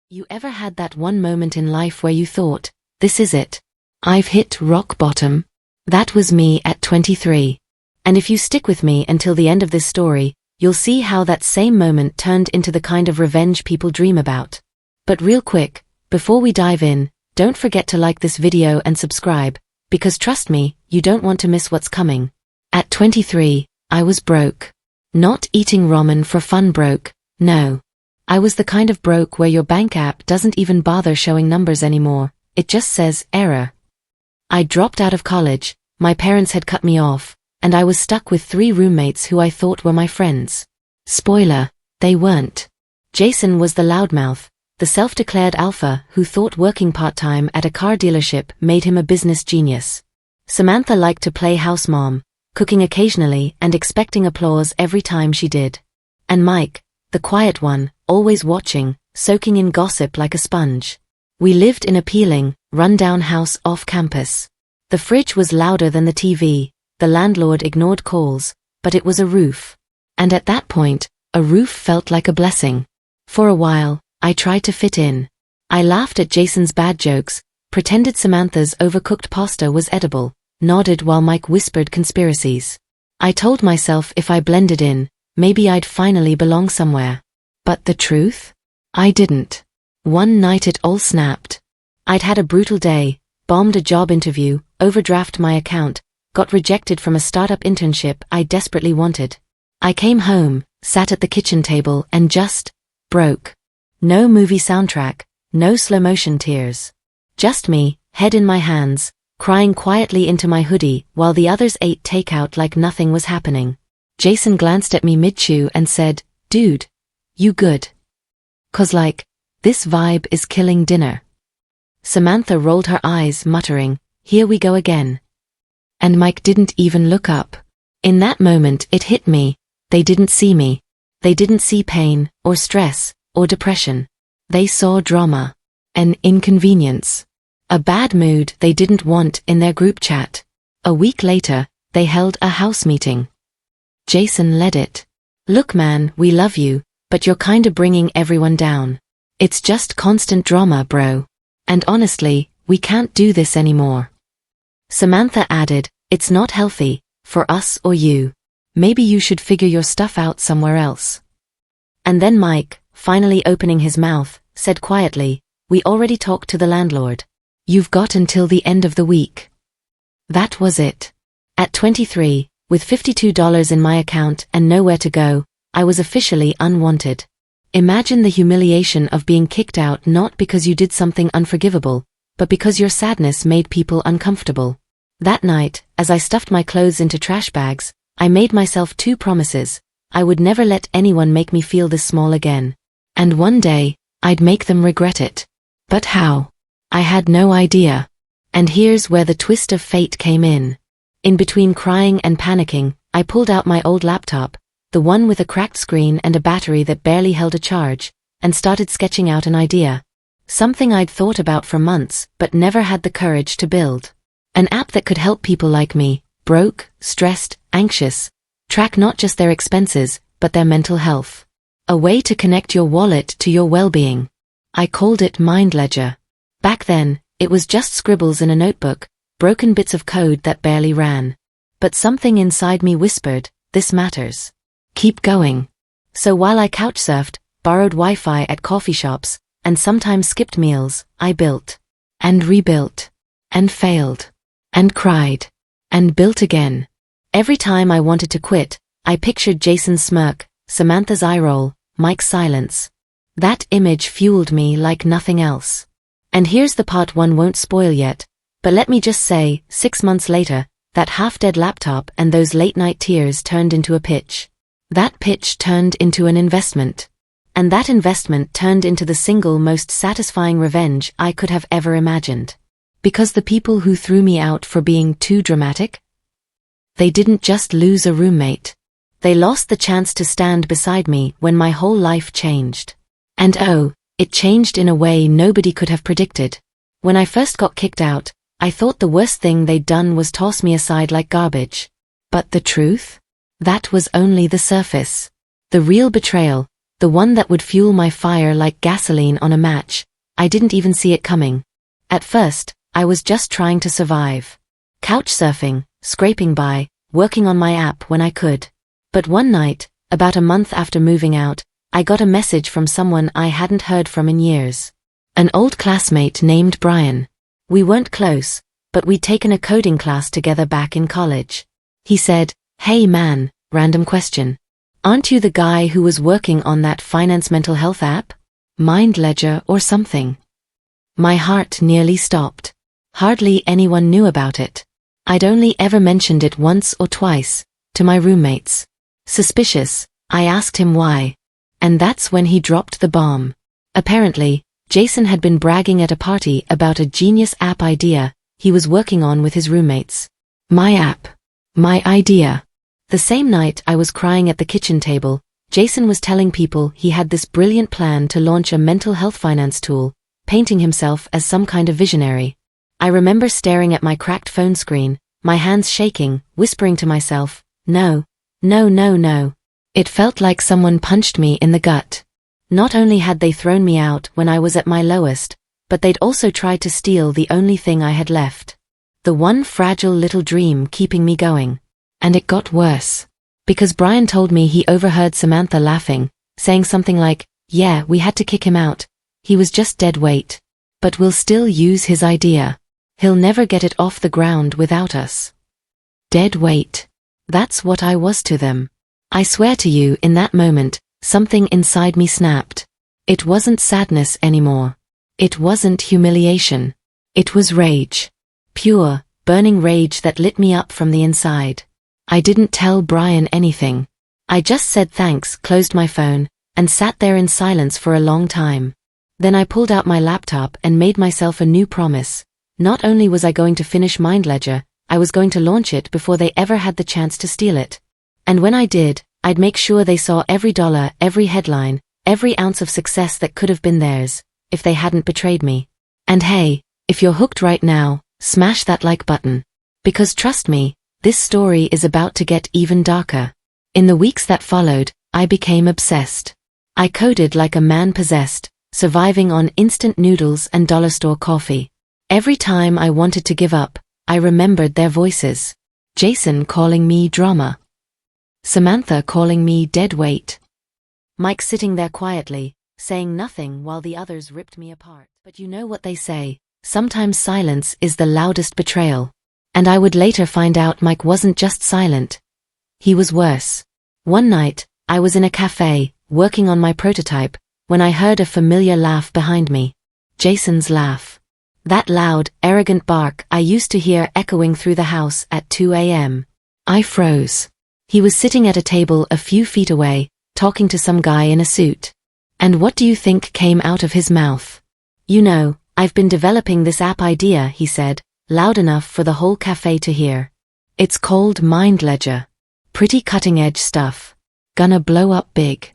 You ever had that one moment in life where you thought, this is it. I've hit rock bottom? That was me at 23. And if you stick with me until the end of this story, you'll see how that same moment turned into the kind of revenge people dream about. But real quick, before we dive in, don't forget to like this video and subscribe, because trust me, you don't want to miss what's coming. At 23, I was broke. Not eating ramen for fun broke, no. I was the kind of broke where your bank app doesn't even bother showing numbers anymore, it just says, error. I dropped out of college, my parents had cut me off, and I was stuck with 3 roommates who I thought were my friends. Spoiler, they weren't. Jason was the loudmouth, the self-declared alpha who thought working part-time at a car dealership made him a business genius. Samantha liked to play house mom, cooking occasionally and expecting applause every time she did. And Mike, the quiet one, always watching, soaking in gossip like a sponge. We lived in a peeling, run-down house off campus. The fridge was louder than the TV, the landlord ignored calls, but it was a roof. And at that point, a roof felt like a blessing. For a while, I tried to fit in. I laughed at Jason's bad jokes, pretended Samantha's overcooked pasta was edible, nodded while Mike whispered conspiracies. I told myself if I blended in, maybe I'd finally belong somewhere. But the truth? I didn't. One night it all snapped. I'd had a brutal day, bombed a job interview, overdrafted my account, got rejected from a startup internship I desperately wanted. I came home, sat at the kitchen table and just broke. No movie soundtrack, no slow-motion tears. Just me, head in my hands, crying quietly into my hoodie while the others ate takeout like nothing was happening. Jason glanced at me mid-chew and said, "Dude, you good? 'Cause this vibe is killing dinner." Samantha rolled her eyes, muttering, "Here we go again." And Mike didn't even look up. In that moment it hit me, they didn't see me. They didn't see pain, or stress, or depression. They saw drama. An inconvenience. A bad mood they didn't want in their group chat. A week later, they held a house meeting. Jason led it. "Look man, we love you, but you're kinda bringing everyone down. It's just constant drama, bro. And honestly, we can't do this anymore." Samantha added, "It's not healthy, for us or you. Maybe you should figure your stuff out somewhere else." And then Mike, finally opening his mouth, said quietly, "We already talked to the landlord. You've got until the end of the week." That was it. At 23, with $52 in my account and nowhere to go, I was officially unwanted. Imagine the humiliation of being kicked out not because you did something unforgivable, but because your sadness made people uncomfortable. That night, as I stuffed my clothes into trash bags, I made myself 2 promises. I would never let anyone make me feel this small again. And one day, I'd make them regret it. But how? I had no idea. And here's where the twist of fate came in. In between crying and panicking, I pulled out my old laptop, the one with a cracked screen and a battery that barely held a charge, and started sketching out an idea. Something I'd thought about for months, but never had the courage to build. An app that could help people like me, broke, stressed, anxious, track not just their expenses, but their mental health. A way to connect your wallet to your well-being. I called it Mind Ledger. Back then, it was just scribbles in a notebook, broken bits of code that barely ran. But something inside me whispered, this matters. Keep going. So while I couch-surfed, borrowed Wi-Fi at coffee shops, and sometimes skipped meals, I built. And rebuilt. And failed. And cried. And built again. Every time I wanted to quit, I pictured Jason's smirk, Samantha's eye roll, Mike's silence. That image fueled me like nothing else. And here's the part one won't spoil yet, but let me just say, 6 months later, that half-dead laptop and those late-night tears turned into a pitch. That pitch turned into an investment. And that investment turned into the single most satisfying revenge I could have ever imagined. Because the people who threw me out for being too dramatic? They didn't just lose a roommate. They lost the chance to stand beside me when my whole life changed. And oh, it changed in a way nobody could have predicted. When I first got kicked out, I thought the worst thing they'd done was toss me aside like garbage. But the truth? That was only the surface. The real betrayal, The one that would fuel my fire like gasoline on a match. I didn't even see it coming. At first, I was just trying to survive. Couch surfing, scraping by, working on my app when I could. But one night, about a month after moving out, I got a message from someone I hadn't heard from in years. An old classmate named Brian. We weren't close, but we'd taken a coding class together back in college. He said, "Hey man, random question. Aren't you the guy who was working on that finance mental health app? Mind Ledger or something?" My heart nearly stopped. Hardly anyone knew about it. I'd only ever mentioned it once or twice, to my roommates. Suspicious, I asked him why. And that's when he dropped the bomb. Apparently, Jason had been bragging at a party about a genius app idea he was working on with his roommates. My app. My idea. The same night I was crying at the kitchen table, Jason was telling people he had this brilliant plan to launch a mental health finance tool, painting himself as some kind of visionary. I remember staring at my cracked phone screen, my hands shaking, whispering to myself, "No, no, no, no." It felt like someone punched me in the gut. Not only had they thrown me out when I was at my lowest, but they'd also tried to steal the only thing I had left. The one fragile little dream keeping me going. And it got worse. Because Brian told me he overheard Samantha laughing, saying something like, "Yeah, we had to kick him out. He was just dead weight. But we'll still use his idea. He'll never get it off the ground without us." Dead weight. That's what I was to them. I swear to you, in that moment, something inside me snapped. It wasn't sadness anymore. It wasn't humiliation. It was rage. Pure, burning rage that lit me up from the inside. I didn't tell Brian anything. I just said thanks, closed my phone, and sat there in silence for a long time. Then I pulled out my laptop and made myself a new promise. Not only was I going to finish Mind Ledger, I was going to launch it before they ever had the chance to steal it. And when I did, I'd make sure they saw every dollar, every headline, every ounce of success that could have been theirs, if they hadn't betrayed me. And hey, if you're hooked right now, smash that like button. Because trust me, this story is about to get even darker. In the weeks that followed, I became obsessed. I coded like a man possessed, surviving on instant noodles and dollar store coffee. Every time I wanted to give up, I remembered their voices. Jason calling me drama. Samantha calling me dead weight. Mike sitting there quietly, saying nothing while the others ripped me apart. But you know what they say, sometimes silence is the loudest betrayal. And I would later find out Mike wasn't just silent. He was worse. One night, I was in a cafe, working on my prototype, when I heard a familiar laugh behind me. Jason's laugh. That loud, arrogant bark I used to hear echoing through the house at 2 a.m. I froze. He was sitting at a table a few feet away, talking to some guy in a suit. And what do you think came out of his mouth? "You know, I've been developing this app idea," he said, loud enough for the whole cafe to hear. "It's called Mind Ledger. Pretty cutting-edge stuff. Gonna blow up big."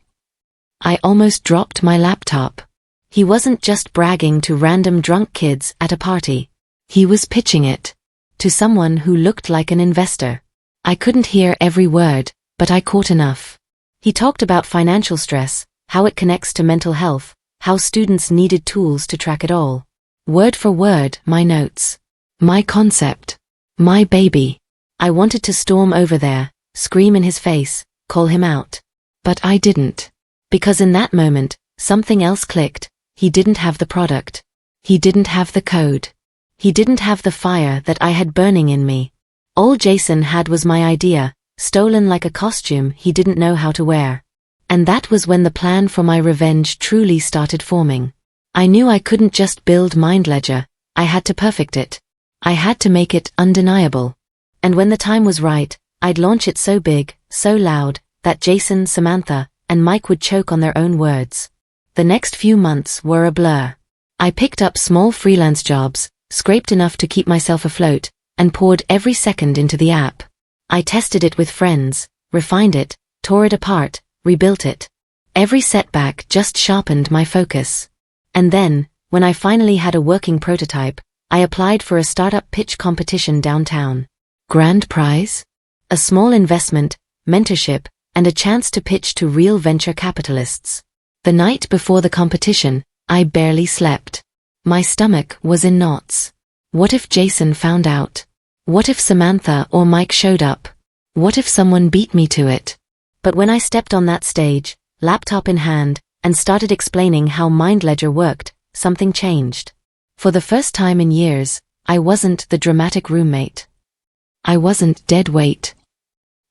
I almost dropped my laptop. He wasn't just bragging to random drunk kids at a party. He was pitching it. To someone who looked like an investor. I couldn't hear every word, but I caught enough. He talked about financial stress, how it connects to mental health, how students needed tools to track it all. Word for word, my notes. My concept. My baby. I wanted to storm over there, scream in his face, call him out. But I didn't. Because in that moment, something else clicked. He didn't have the product. He didn't have the code. He didn't have the fire that I had burning in me. All Jason had was my idea, stolen like a costume he didn't know how to wear. And that was when the plan for my revenge truly started forming. I knew I couldn't just build Mind Ledger, I had to perfect it. I had to make it undeniable. And when the time was right, I'd launch it so big, so loud, that Jason, Samantha, and Mike would choke on their own words. The next few months were a blur. I picked up small freelance jobs, scraped enough to keep myself afloat, and poured every second into the app. I tested it with friends, refined it, tore it apart, rebuilt it. Every setback just sharpened my focus. And then, when I finally had a working prototype, I applied for a startup pitch competition downtown. Grand prize? A small investment, mentorship, and a chance to pitch to real venture capitalists. The night before the competition, I barely slept. My stomach was in knots. What if Jason found out? What if Samantha or Mike showed up? What if someone beat me to it? But when I stepped on that stage, laptop in hand, and started explaining how MindLedger worked, something changed. For the first time in years, I wasn't the dramatic roommate. I wasn't dead weight.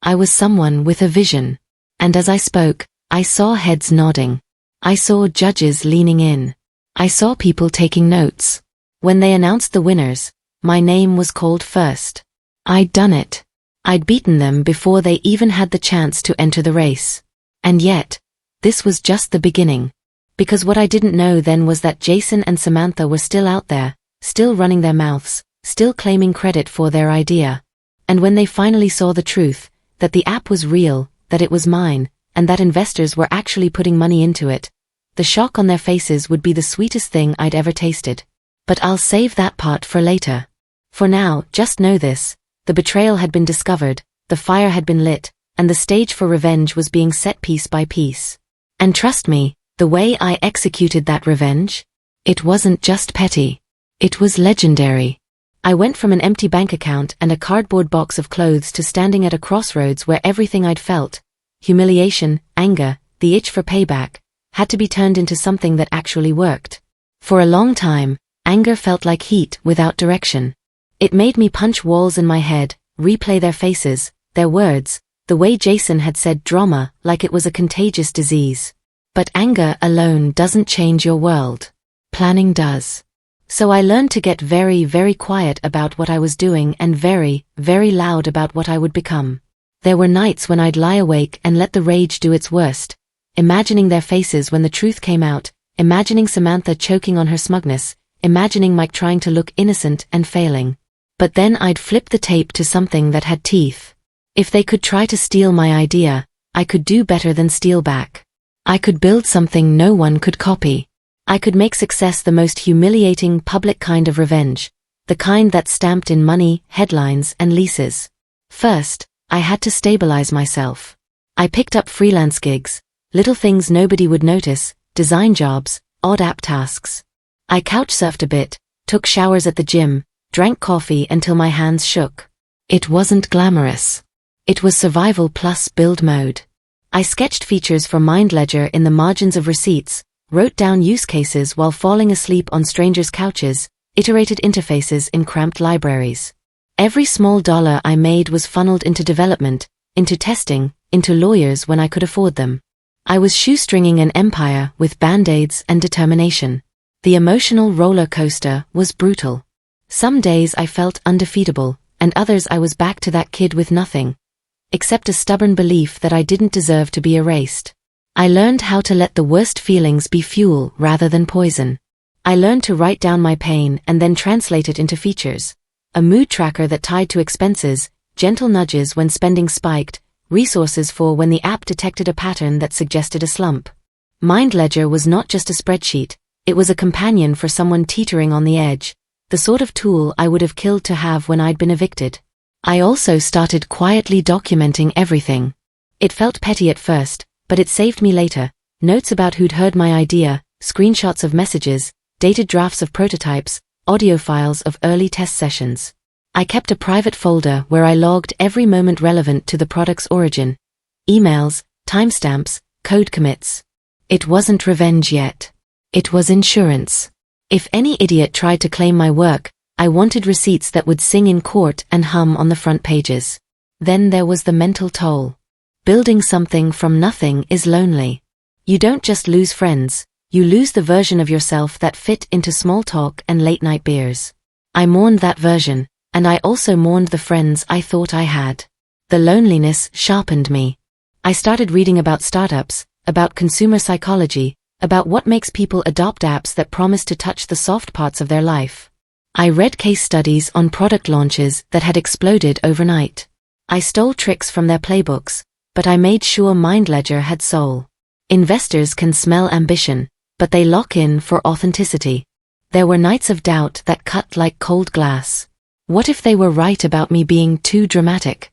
I was someone with a vision. And as I spoke, I saw heads nodding. I saw judges leaning in. I saw people taking notes. When they announced the winners, my name was called first. I'd done it. I'd beaten them before they even had the chance to enter the race. And yet, this was just the beginning. Because what I didn't know then was that Jason and Samantha were still out there, still running their mouths, still claiming credit for their idea. And when they finally saw the truth, that the app was real, that it was mine, and that investors were actually putting money into it, the shock on their faces would be the sweetest thing I'd ever tasted. But I'll save that part for later. For now, just know this: the betrayal had been discovered, the fire had been lit, and the stage for revenge was being set piece by piece. And trust me, the way I executed that revenge? It wasn't just petty. It was legendary. I went from an empty bank account and a cardboard box of clothes to standing at a crossroads where everything I'd felt, humiliation, anger, the itch for payback, had to be turned into something that actually worked. For a long time, anger felt like heat without direction. It made me punch walls in my head, replay their faces, their words, the way Jason had said drama like it was a contagious disease. But anger alone doesn't change your world. Planning does. So I learned to get very, very quiet about what I was doing and very, very loud about what I would become. There were nights when I'd lie awake and let the rage do its worst, imagining their faces when the truth came out, imagining Samantha choking on her smugness, imagining Mike trying to look innocent and failing. But then I'd flip the tape to something that had teeth. If they could try to steal my idea, I could do better than steal back. I could build something no one could copy. I could make success the most humiliating public kind of revenge, the kind that's stamped in money, headlines, and leases. First, I had to stabilize myself. I picked up freelance gigs, little things nobody would notice, design jobs, odd app tasks. I couch-surfed a bit, took showers at the gym, drank coffee until my hands shook. It wasn't glamorous. It was survival plus build mode. I sketched features for MindLedger in the margins of receipts, wrote down use cases while falling asleep on strangers' couches, iterated interfaces in cramped libraries. Every small dollar I made was funneled into development, into testing, into lawyers when I could afford them. I was shoestringing an empire with band-aids and determination. The emotional roller coaster was brutal. Some days I felt undefeatable, and others I was back to that kid with nothing, except a stubborn belief that I didn't deserve to be erased. I learned how to let the worst feelings be fuel rather than poison. I learned to write down my pain and then translate it into features. A mood tracker that tied to expenses, gentle nudges when spending spiked, resources for when the app detected a pattern that suggested a slump. MindLedger was not just a spreadsheet, it was a companion for someone teetering on the edge, the sort of tool I would have killed to have when I'd been evicted. I also started quietly documenting everything. It felt petty at first, but it saved me later. Notes about who'd heard my idea, screenshots of messages, dated drafts of prototypes, audio files of early test sessions. I kept a private folder where I logged every moment relevant to the product's origin. Emails, timestamps, code commits. It wasn't revenge yet. It was insurance. If any idiot tried to claim my work, I wanted receipts that would sing in court and hum on the front pages. Then there was the mental toll. Building something from nothing is lonely. You don't just lose friends, you lose the version of yourself that fit into small talk and late-night beers. I mourned that version, and I also mourned the friends I thought I had. The loneliness sharpened me. I started reading about startups, about consumer psychology, about what makes people adopt apps that promise to touch the soft parts of their life. I read case studies on product launches that had exploded overnight. I stole tricks from their playbooks, but I made sure MindLedger had soul. Investors can smell ambition, but they lock in for authenticity. There were nights of doubt that cut like cold glass. What if they were right about me being too dramatic?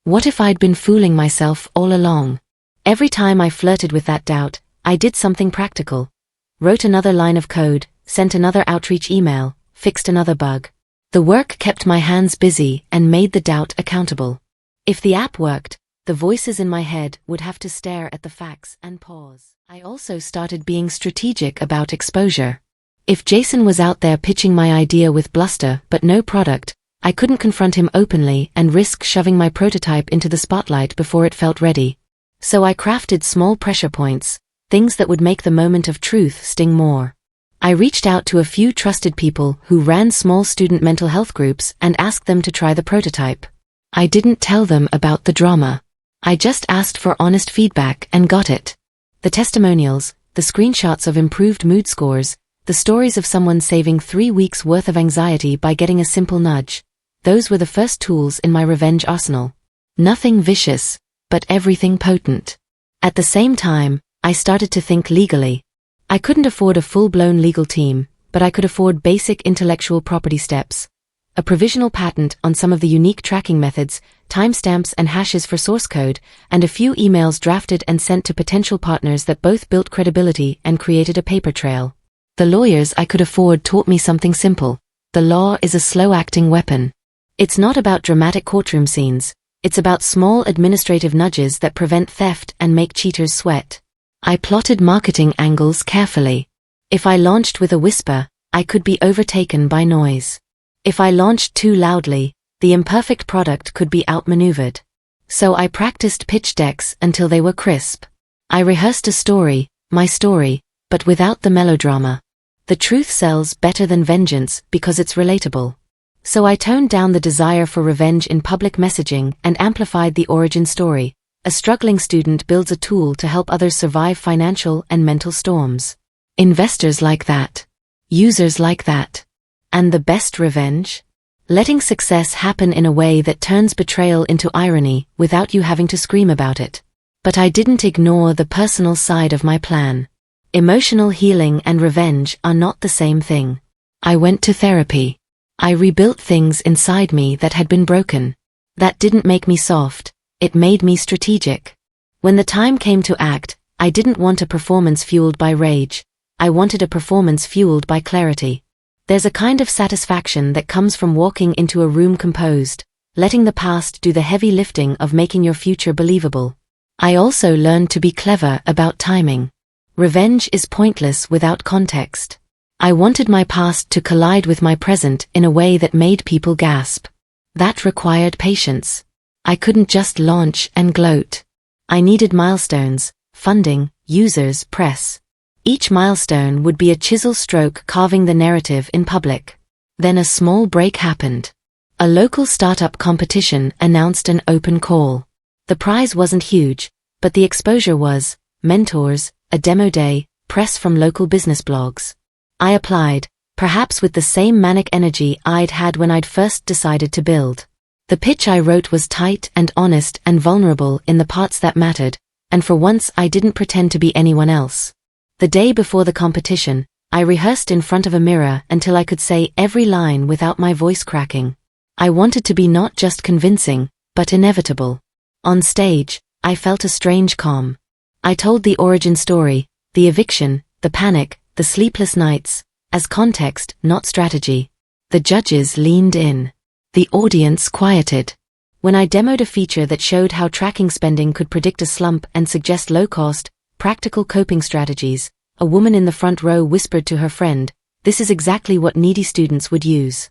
What if I'd been fooling myself all along? Every time I flirted with that doubt, I did something practical. Wrote another line of code, sent another outreach email, fixed another bug. The work kept my hands busy and made the doubt accountable. If the app worked, the voices in my head would have to stare at the facts and pause. I also started being strategic about exposure. If Jason was out there pitching my idea with bluster but no product, I couldn't confront him openly and risk shoving my prototype into the spotlight before it felt ready. So I crafted small pressure points, things that would make the moment of truth sting more. I reached out to a few trusted people who ran small student mental health groups and asked them to try the prototype. I didn't tell them about the drama. I just asked for honest feedback and got it. The testimonials, the screenshots of improved mood scores, the stories of someone saving 3 weeks' worth of anxiety by getting a simple nudge. Those were the first tools in my revenge arsenal. Nothing vicious, but everything potent. At the same time, I started to think legally. I couldn't afford a full-blown legal team, but I could afford basic intellectual property steps. A provisional patent on some of the unique tracking methods, timestamps and hashes for source code, and a few emails drafted and sent to potential partners that both built credibility and created a paper trail. The lawyers I could afford taught me something simple. The law is a slow-acting weapon. It's not about dramatic courtroom scenes. It's about small administrative nudges that prevent theft and make cheaters sweat. I plotted marketing angles carefully. If I launched with a whisper, I could be overtaken by noise. If I launched too loudly, the imperfect product could be outmaneuvered. So I practiced pitch decks until they were crisp. I rehearsed a story, my story, but without the melodrama. The truth sells better than vengeance because it's relatable. So I toned down the desire for revenge in public messaging and amplified the origin story. A struggling student builds a tool to help others survive financial and mental storms. Investors like that. Users like that. And the best revenge? Letting success happen in a way that turns betrayal into irony without you having to scream about it. But I didn't ignore the personal side of my plan. Emotional healing and revenge are not the same thing. I went to therapy. I rebuilt things inside me that had been broken. That didn't make me soft. It made me strategic. When the time came to act, I didn't want a performance fueled by rage. I wanted a performance fueled by clarity. There's a kind of satisfaction that comes from walking into a room composed, letting the past do the heavy lifting of making your future believable. I also learned to be clever about timing. Revenge is pointless without context. I wanted my past to collide with my present in a way that made people gasp. That required patience. I couldn't just launch and gloat. I needed milestones, funding, users, press. Each milestone would be a chisel stroke carving the narrative in public. Then a small break happened. A local startup competition announced an open call. The prize wasn't huge, but the exposure was mentors, a demo day, press from local business blogs. I applied, perhaps with the same manic energy I'd had when I'd first decided to build. The pitch I wrote was tight and honest and vulnerable in the parts that mattered, and for once I didn't pretend to be anyone else. The day before the competition, I rehearsed in front of a mirror until I could say every line without my voice cracking. I wanted to be not just convincing, but inevitable. On stage, I felt a strange calm. I told the origin story, the eviction, the panic, the sleepless nights, as context, not strategy. The judges leaned in. The audience quieted. When I demoed a feature that showed how tracking spending could predict a slump and suggest low-cost, practical coping strategies, a woman in the front row whispered to her friend, "This is exactly what needy students would use."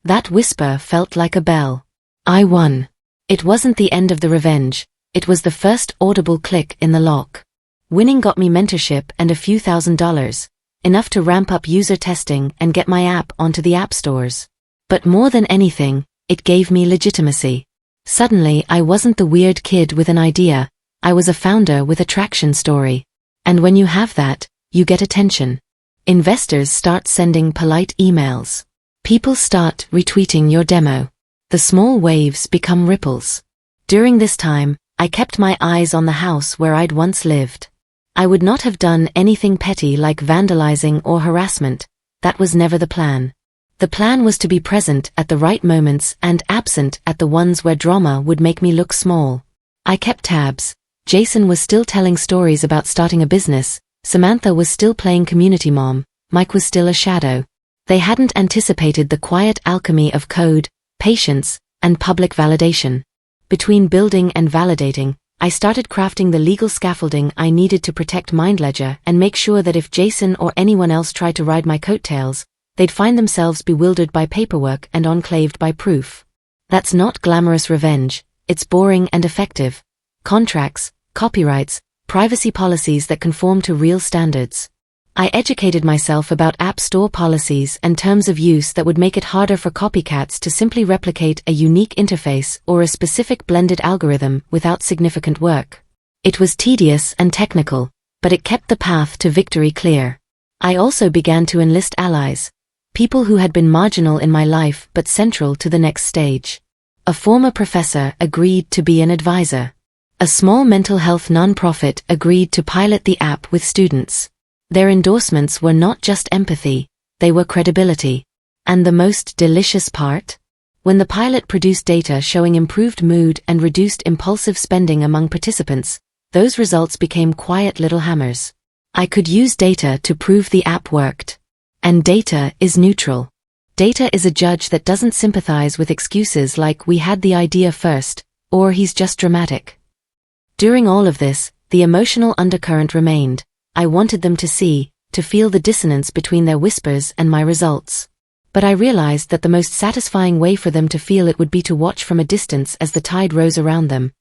That whisper felt like a bell. I won. It wasn't the end of the revenge. It was the first audible click in the lock. Winning got me mentorship and a few $1,000s, enough to ramp up user testing and get my app onto the app stores. But more than anything, it gave me legitimacy. Suddenly I wasn't the weird kid with an idea, I was a founder with a traction story. And when you have that, you get attention. Investors start sending polite emails. People start retweeting your demo. The small waves become ripples. During this time, I kept my eyes on the house where I'd once lived. I would not have done anything petty like vandalizing or harassment. That was never the plan. The plan was to be present at the right moments and absent at the ones where drama would make me look small. I kept tabs. Jason was still telling stories about starting a business, Samantha was still playing community mom, Mike was still a shadow. They hadn't anticipated the quiet alchemy of code, patience, and public validation. Between building and validating, I started crafting the legal scaffolding I needed to protect MindLedger and make sure that if Jason or anyone else tried to ride my coattails, they'd find themselves bewildered by paperwork and enclaved by proof. That's not glamorous revenge, it's boring and effective. Contracts, copyrights, privacy policies that conform to real standards. I educated myself about App Store policies and terms of use that would make it harder for copycats to simply replicate a unique interface or a specific blended algorithm without significant work. It was tedious and technical, but it kept the path to victory clear. I also began to enlist allies, people who had been marginal in my life but central to the next stage. A former professor agreed to be an advisor. A small mental health nonprofit agreed to pilot the app with students. Their endorsements were not just empathy, they were credibility. And the most delicious part? When the pilot produced data showing improved mood and reduced impulsive spending among participants, those results became quiet little hammers. I could use data to prove the app worked. And data is neutral. Data is a judge that doesn't sympathize with excuses like "we had the idea first," or "he's just dramatic." During all of this, the emotional undercurrent remained. I wanted them to see, to feel the dissonance between their whispers and my results. But I realized that the most satisfying way for them to feel it would be to watch from a distance as the tide rose around them.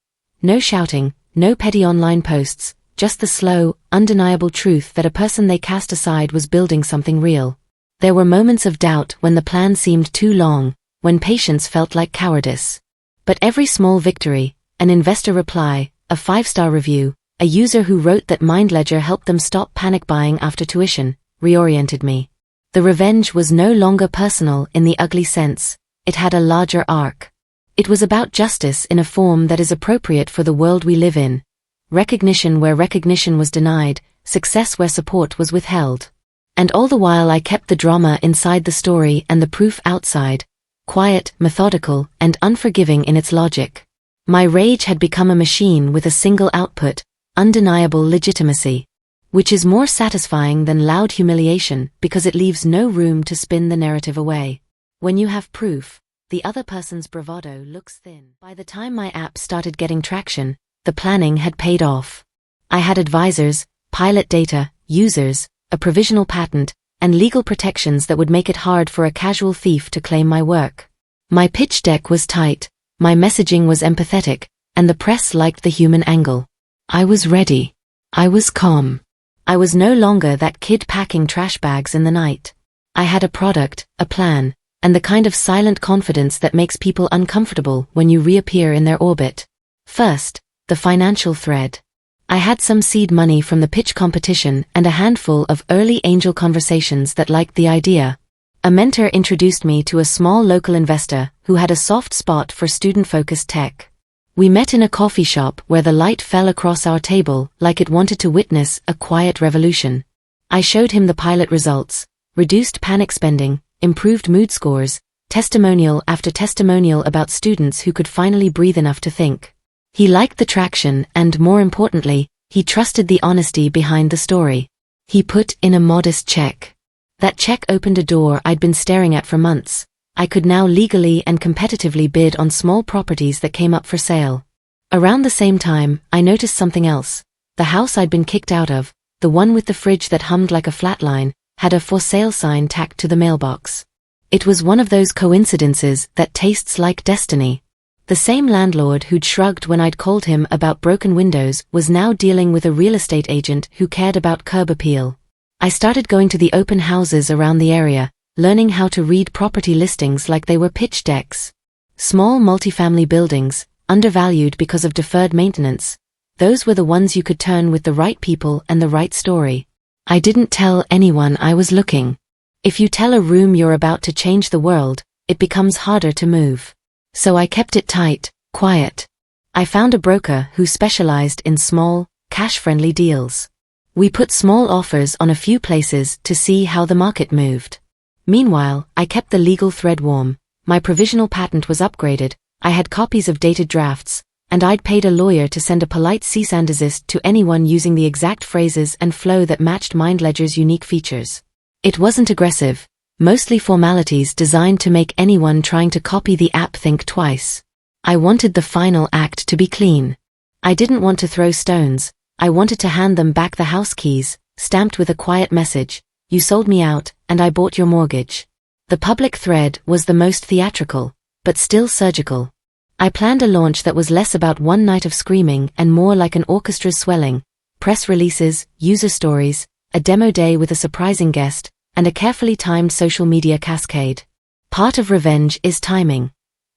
No shouting, no petty online posts, just the slow, undeniable truth that a person they cast aside was building something real. There were moments of doubt when the plan seemed too long, when patience felt like cowardice. But every small victory, an investor reply, a 5-star review, a user who wrote that MindLedger helped them stop panic buying after tuition, reoriented me. The revenge was no longer personal in the ugly sense, it had a larger arc. It was about justice in a form that is appropriate for the world we live in. Recognition where recognition was denied, success where support was withheld. And all the while I kept the drama inside the story and the proof outside, quiet, methodical, and unforgiving in its logic. My rage had become a machine with a single output, undeniable legitimacy. Which is more satisfying than loud humiliation because it leaves no room to spin the narrative away. When you have proof, the other person's bravado looks thin. By the time my app started getting traction, the planning had paid off. I had advisors, pilot data, users, a provisional patent, and legal protections that would make it hard for a casual thief to claim my work. My pitch deck was tight, my messaging was empathetic, and the press liked the human angle. I was ready. I was calm. I was no longer that kid packing trash bags in the night. I had a product, a plan, and the kind of silent confidence that makes people uncomfortable when you reappear in their orbit. First, the financial thread. I had some seed money from the pitch competition and a handful of early angel conversations that liked the idea. A mentor introduced me to a small local investor who had a soft spot for student-focused tech. We met in a coffee shop where the light fell across our table like it wanted to witness a quiet revolution. I showed him the pilot results, reduced panic spending, improved mood scores, testimonial after testimonial about students who could finally breathe enough to think. He liked the traction and, more importantly, he trusted the honesty behind the story. He put in a modest check. That check opened a door I'd been staring at for months. I could now legally and competitively bid on small properties that came up for sale. Around the same time, I noticed something else. The house I'd been kicked out of, the one with the fridge that hummed like a flatline, had a for sale sign tacked to the mailbox. It was one of those coincidences that tastes like destiny. The same landlord who'd shrugged when I'd called him about broken windows was now dealing with a real estate agent who cared about curb appeal. I started going to the open houses around the area, learning how to read property listings like they were pitch decks. Small multifamily buildings, undervalued because of deferred maintenance, those were the ones you could turn with the right people and the right story. I didn't tell anyone I was looking. If you tell a room you're about to change the world, it becomes harder to move. So I kept it tight, quiet. I found a broker who specialized in small, cash-friendly deals. We put small offers on a few places to see how the market moved. Meanwhile, I kept the legal thread warm. My provisional patent was upgraded, I had copies of dated drafts, and I'd paid a lawyer to send a polite cease and desist to anyone using the exact phrases and flow that matched MindLedger's unique features. It wasn't aggressive, mostly formalities designed to make anyone trying to copy the app think twice. I wanted the final act to be clean. I didn't want to throw stones, I wanted to hand them back the house keys, stamped with a quiet message, "You sold me out, and I bought your mortgage." The public thread was the most theatrical, but still surgical. I planned a launch that was less about one night of screaming and more like an orchestra's swelling, press releases, user stories, a demo day with a surprising guest, and a carefully timed social media cascade. Part of revenge is timing.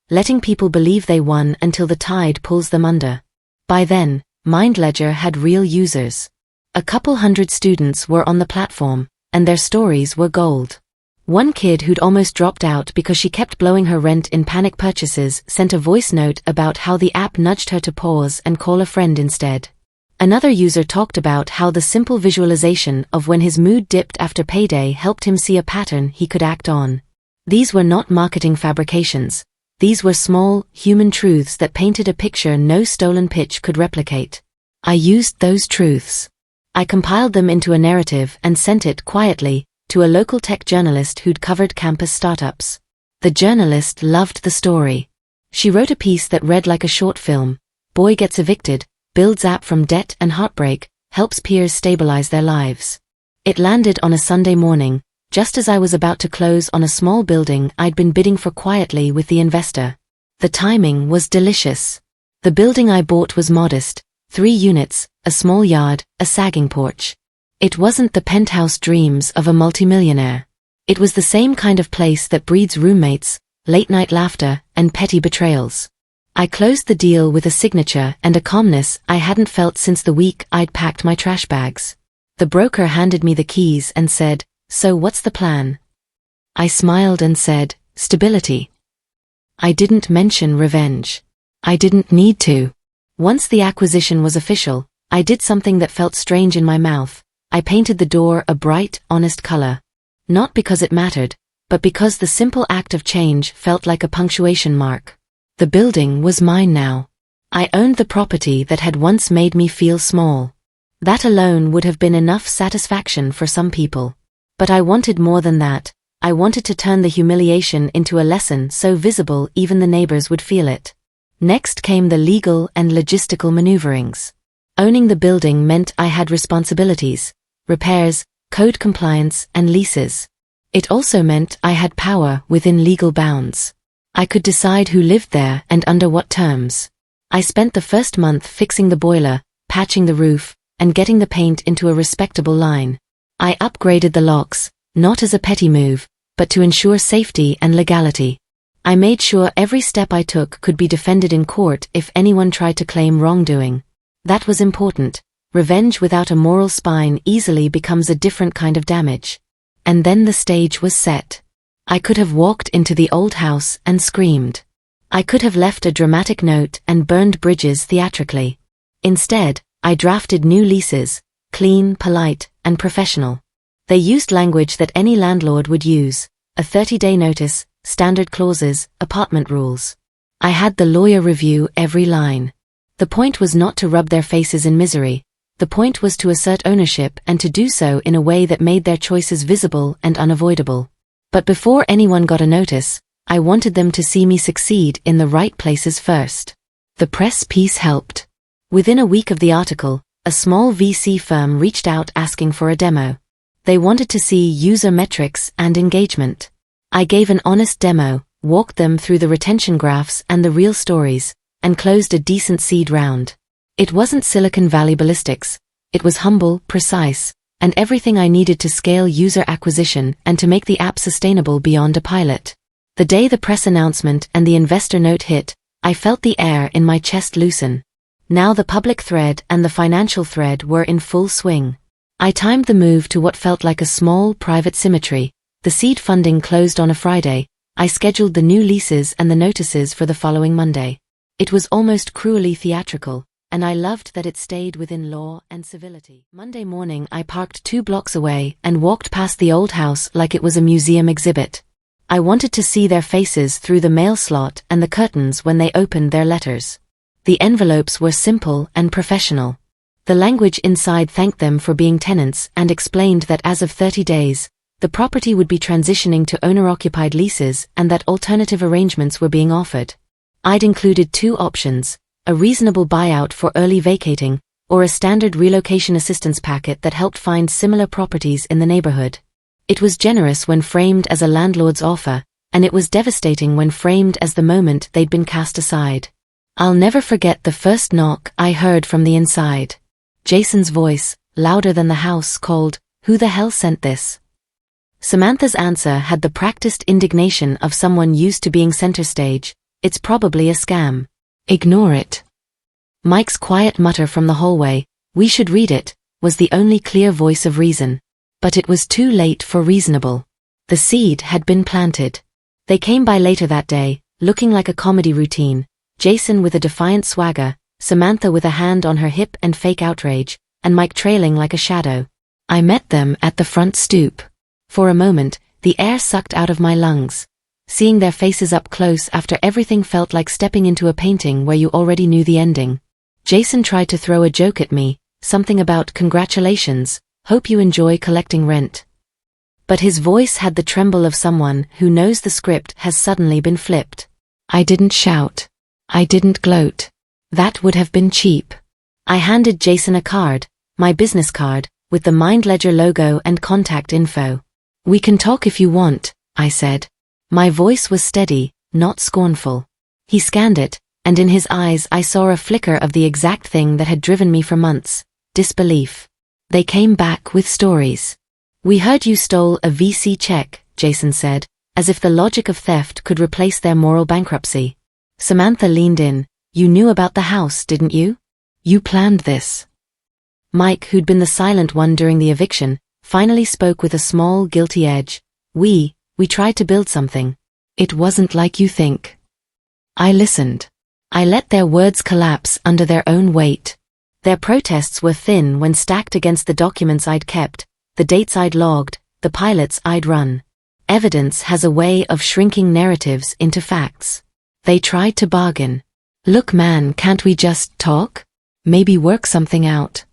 Letting people believe they won until the tide pulls them under. By then, MindLedger had real users. A couple hundred students were on the platform, and their stories were gold. One kid who'd almost dropped out because she kept blowing her rent in panic purchases sent a voice note about how the app nudged her to pause and call a friend instead. Another user talked about how the simple visualization of when his mood dipped after payday helped him see a pattern he could act on. These were not marketing fabrications. These were small, human truths that painted a picture no stolen pitch could replicate. I used those truths. I compiled them into a narrative and sent it quietly to a local tech journalist who'd covered campus startups. The journalist loved the story. She wrote a piece that read like a short film. Boy gets evicted, builds app from debt and heartbreak, helps peers stabilize their lives. It landed on a Sunday morning, just as I was about to close on a small building I'd been bidding for quietly with the investor. The timing was delicious. The building I bought was modest, 3 units, a small yard, a sagging porch. It wasn't the penthouse dreams of a multimillionaire. It was the same kind of place that breeds roommates, late-night laughter, and petty betrayals. I closed the deal with a signature and a calmness I hadn't felt since the week I'd packed my trash bags. The broker handed me the keys and said, "So what's the plan?" I smiled and said, "Stability." I didn't mention revenge. I didn't need to. Once the acquisition was official, I did something that felt strange in my mouth. I painted the door a bright, honest color. Not because it mattered, but because the simple act of change felt like a punctuation mark. The building was mine now. I owned the property that had once made me feel small. That alone would have been enough satisfaction for some people. But I wanted more than that. I wanted to turn the humiliation into a lesson so visible even the neighbors would feel it. Next came the legal and logistical maneuverings. Owning the building meant I had responsibilities, repairs, code compliance, and leases. It also meant I had power within legal bounds. I could decide who lived there and under what terms. I spent the first month fixing the boiler, patching the roof, and getting the paint into a respectable line. I upgraded the locks, not as a petty move, but to ensure safety and legality. I made sure every step I took could be defended in court if anyone tried to claim wrongdoing. That was important. Revenge without a moral spine easily becomes a different kind of damage. And then the stage was set. I could have walked into the old house and screamed. I could have left a dramatic note and burned bridges theatrically. Instead, I drafted new leases, clean, polite, and professional. They used language that any landlord would use, a 30-day notice, standard clauses, apartment rules. I had the lawyer review every line. The point was not to rub their faces in misery. The point was to assert ownership and to do so in a way that made their choices visible and unavoidable. But before anyone got a notice, I wanted them to see me succeed in the right places first. The press piece helped. Within a week of the article, a small VC firm reached out asking for a demo. They wanted to see user metrics and engagement. I gave an honest demo, walked them through the retention graphs and the real stories, and closed a decent seed round. It wasn't Silicon Valley ballistics. It was humble, precise, and everything I needed to scale user acquisition and to make the app sustainable beyond a pilot. The day the press announcement and the investor note hit, I felt the air in my chest loosen. Now the public thread and the financial thread were in full swing. I timed the move to what felt like a small, private symmetry. The seed funding closed on a Friday. I scheduled the new leases and the notices for the following Monday. It was almost cruelly theatrical, and I loved that it stayed within law and civility. Monday morning I parked 2 blocks away and walked past the old house like it was a museum exhibit. I wanted to see their faces through the mail slot and the curtains when they opened their letters. The envelopes were simple and professional. The language inside thanked them for being tenants and explained that as of 30 days, the property would be transitioning to owner-occupied leases and that alternative arrangements were being offered. I'd included two options: a reasonable buyout for early vacating, or a standard relocation assistance packet that helped find similar properties in the neighborhood. It was generous when framed as a landlord's offer, and it was devastating when framed as the moment they'd been cast aside. I'll never forget the first knock I heard from the inside. Jason's voice, louder than the house, called, "Who the hell sent this?" Samantha's answer had the practiced indignation of someone used to being center stage. "It's probably a scam. Ignore it." Mike's quiet mutter from the hallway, "We should read it," was the only clear voice of reason. But it was too late for reasonable. The seed had been planted. They came by later that day, looking like a comedy routine, Jason with a defiant swagger, Samantha with a hand on her hip and fake outrage, and Mike trailing like a shadow. I met them at the front stoop. For a moment, the air sucked out of my lungs. Seeing their faces up close after everything felt like stepping into a painting where you already knew the ending. Jason tried to throw a joke at me, something about "Congratulations, hope you enjoy collecting rent." But his voice had the tremble of someone who knows the script has suddenly been flipped. I didn't shout. I didn't gloat. That would have been cheap. I handed Jason a card, my business card, with the MindLedger logo and contact info. "We can talk if you want," I said. My voice was steady, not scornful. He scanned it, and in his eyes I saw a flicker of the exact thing that had driven me for months: disbelief. They came back with stories. "We heard you stole a VC check," Jason said, as if the logic of theft could replace their moral bankruptcy. Samantha leaned in. "You knew about the house, didn't you? You planned this." Mike, who'd been the silent one during the eviction, finally spoke with a small, guilty edge. We tried to build something. It wasn't like you think." I listened. I let their words collapse under their own weight. Their protests were thin when stacked against the documents I'd kept, the dates I'd logged, the pilots I'd run. Evidence has a way of shrinking narratives into facts. They tried to bargain. "Look man, can't we just talk? Maybe work something out?"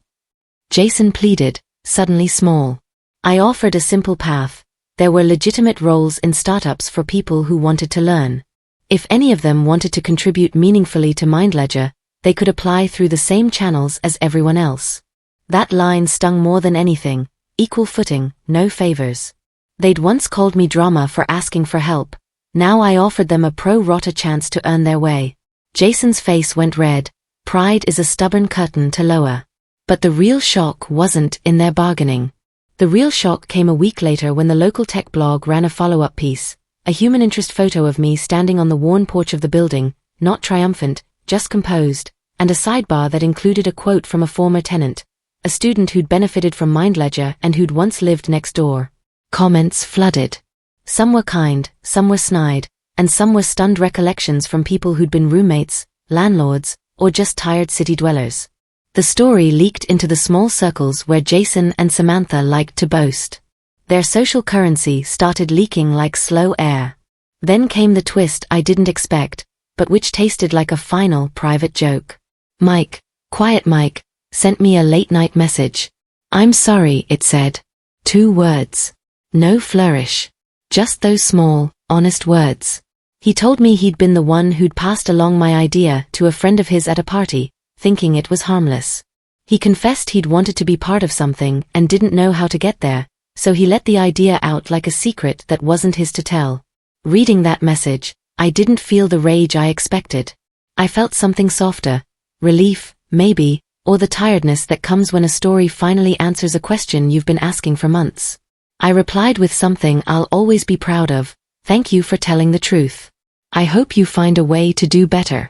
Jason pleaded, suddenly small. I offered a simple path. There were legitimate roles in startups for people who wanted to learn. If any of them wanted to contribute meaningfully to MindLedger, they could apply through the same channels as everyone else. That line stung more than anything: equal footing, no favors. They'd once called me drama for asking for help. Now I offered them a pro-rata chance to earn their way. Jason's face went red. Pride is a stubborn curtain to lower. But the real shock wasn't in their bargaining. The real shock came a week later when the local tech blog ran a follow-up piece, a human interest photo of me standing on the worn porch of the building, not triumphant, just composed, and a sidebar that included a quote from a former tenant, a student who'd benefited from MindLedger and who'd once lived next door. Comments flooded. Some were kind, some were snide, and some were stunned recollections from people who'd been roommates, landlords, or just tired city dwellers. The story leaked into the small circles where Jason and Samantha liked to boast. Their social currency started leaking like slow air. Then came the twist I didn't expect, but which tasted like a final private joke. Mike, quiet Mike, sent me a late-night message. "I'm sorry," it said. 2 words. No flourish. Just those small, honest words. He told me he'd been the one who'd passed along my idea to a friend of his at a party, thinking it was harmless. He confessed he'd wanted to be part of something and didn't know how to get there, so he let the idea out like a secret that wasn't his to tell. Reading that message, I didn't feel the rage I expected. I felt something softer. Relief, maybe, or the tiredness that comes when a story finally answers a question you've been asking for months. I replied with something I'll always be proud of: "Thank you for telling the truth. I hope you find a way to do better."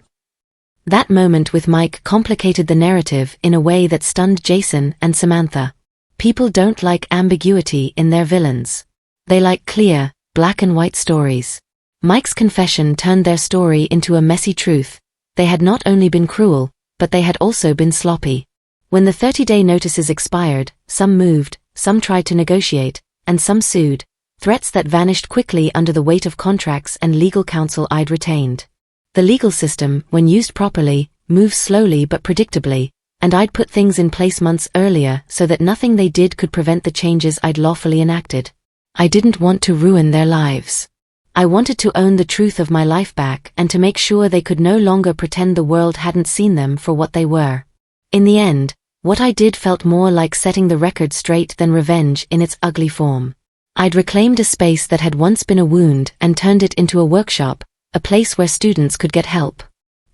That moment with Mike complicated the narrative in a way that stunned Jason and Samantha. People don't like ambiguity in their villains. They like clear, black and white stories. Mike's confession turned their story into a messy truth. They had not only been cruel, but they had also been sloppy. When the 30-day notices expired, some moved, some tried to negotiate, and some sued, threats that vanished quickly under the weight of contracts and legal counsel I'd retained. The legal system, when used properly, move slowly but predictably, and I'd put things in place months earlier so that nothing they did could prevent the changes I'd lawfully enacted. I didn't want to ruin their lives. I wanted to own the truth of my life back and to make sure they could no longer pretend the world hadn't seen them for what they were. In the end, what I did felt more like setting the record straight than revenge in its ugly form. I'd reclaimed a space that had once been a wound and turned it into a workshop, a place where students could get help.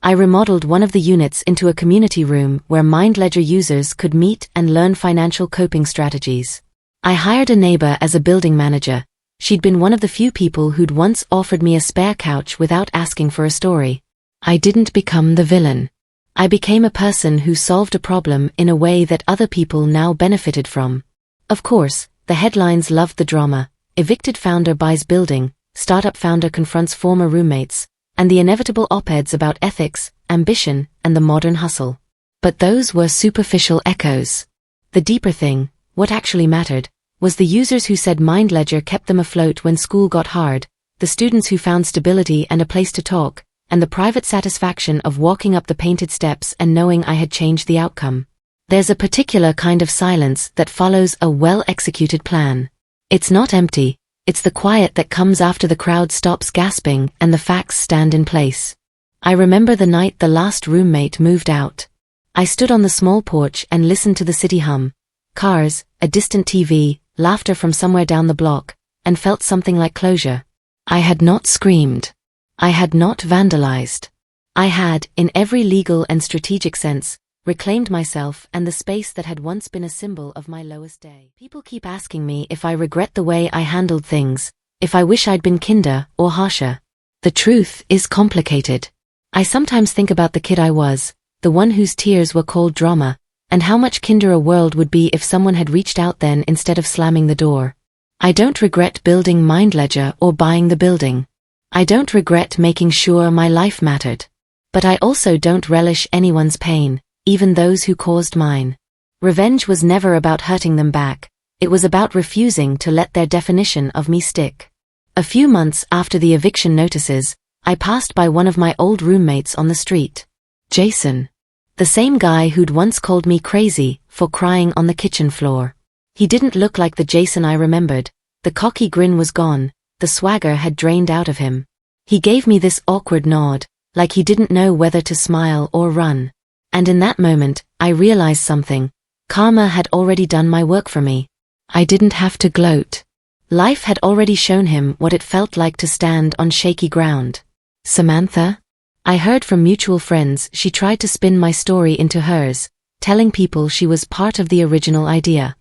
I remodeled one of the units into a community room where MindLedger users could meet and learn financial coping strategies. I hired a neighbor as a building manager. She'd been one of the few people who'd once offered me a spare couch without asking for a story. I didn't become the villain. I became a person who solved a problem in a way that other people now benefited from. Of course, the headlines loved the drama: evicted founder buys building, startup founder confronts former roommates, and the inevitable op-eds about ethics, ambition, and the modern hustle. But those were superficial echoes. The deeper thing, what actually mattered, was the users who said MindLedger kept them afloat when school got hard, the students who found stability and a place to talk, and the private satisfaction of walking up the painted steps and knowing I had changed the outcome. There's a particular kind of silence that follows a well-executed plan. It's not empty. It's the quiet that comes after the crowd stops gasping and the facts stand in place. I remember the night the last roommate moved out. I stood on the small porch and listened to the city hum. Cars, a distant TV, laughter from somewhere down the block, and felt something like closure. I had not screamed. I had not vandalized. I had, in every legal and strategic sense, reclaimed myself and the space that had once been a symbol of my lowest day. People keep asking me if I regret the way I handled things, if I wish I'd been kinder or harsher. The truth is complicated. I sometimes think about the kid I was, the one whose tears were called drama, and how much kinder a world would be if someone had reached out then instead of slamming the door. I don't regret building MindLedger or buying the building. I don't regret making sure my life mattered. But I also don't relish anyone's pain, even those who caused mine. Revenge was never about hurting them back. It was about refusing to let their definition of me stick. A few months after the eviction notices, I passed by one of my old roommates on the street. Jason. The same guy who'd once called me crazy for crying on the kitchen floor. He didn't look like the Jason I remembered. The cocky grin was gone, the swagger had drained out of him. He gave me this awkward nod, like he didn't know whether to smile or run. And in that moment, I realized something. Karma had already done my work for me. I didn't have to gloat. Life had already shown him what it felt like to stand on shaky ground. Samantha? I heard from mutual friends she tried to spin my story into hers, telling people she was part of the original idea.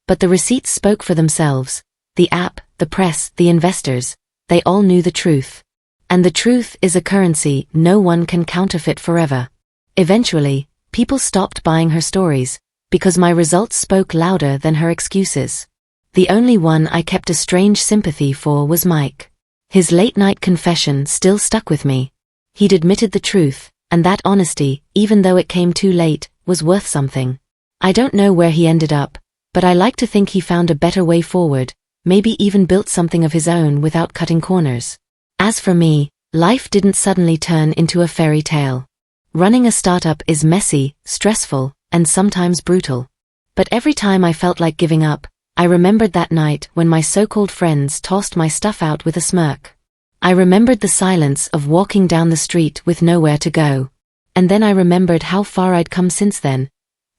But the receipts spoke for themselves. The app, the press, the investors, they all knew the truth. And the truth is a currency no one can counterfeit forever. Eventually, people stopped buying her stories, because my results spoke louder than her excuses. The only one I kept a strange sympathy for was Mike. His late-night confession still stuck with me. He'd admitted the truth, and that honesty, even though it came too late, was worth something. I don't know where he ended up, but I like to think he found a better way forward, maybe even built something of his own without cutting corners. As for me, life didn't suddenly turn into a fairy tale. Running a startup is messy, stressful, and sometimes brutal. But every time I felt like giving up, I remembered that night when my so-called friends tossed my stuff out with a smirk. I remembered the silence of walking down the street with nowhere to go. And then I remembered how far I'd come since then.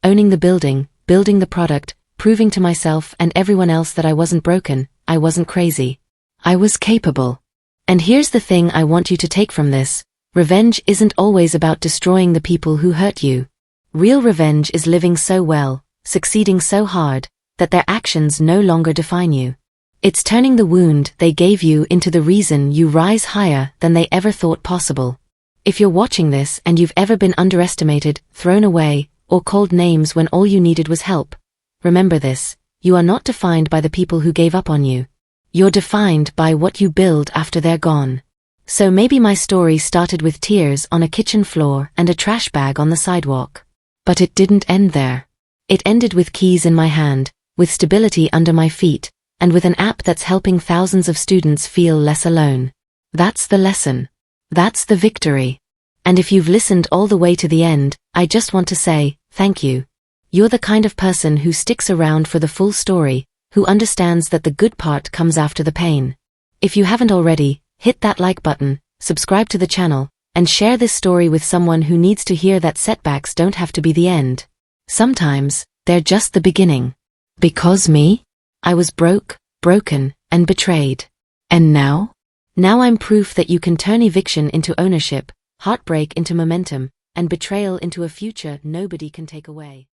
Owning the building, building the product, proving to myself and everyone else that I wasn't broken, I wasn't crazy. I was capable. And here's the thing I want you to take from this. Revenge isn't always about destroying the people who hurt you. Real revenge is living so well, succeeding so hard, that their actions no longer define you. It's turning the wound they gave you into the reason you rise higher than they ever thought possible. If you're watching this and you've ever been underestimated, thrown away, or called names when all you needed was help, remember this: you are not defined by the people who gave up on you. You're defined by what you build after they're gone. So maybe my story started with tears on a kitchen floor and a trash bag on the sidewalk. But it didn't end there. It ended with keys in my hand, with stability under my feet, and with an app that's helping thousands of students feel less alone. That's the lesson. That's the victory. And if you've listened all the way to the end, I just want to say, thank you. You're the kind of person who sticks around for the full story, who understands that the good part comes after the pain. If you haven't already, hit that like button, subscribe to the channel, and share this story with someone who needs to hear that setbacks don't have to be the end. Sometimes, they're just the beginning. Because me? I was broken, and betrayed. And now? Now I'm proof that you can turn eviction into ownership, heartbreak into momentum, and betrayal into a future nobody can take away.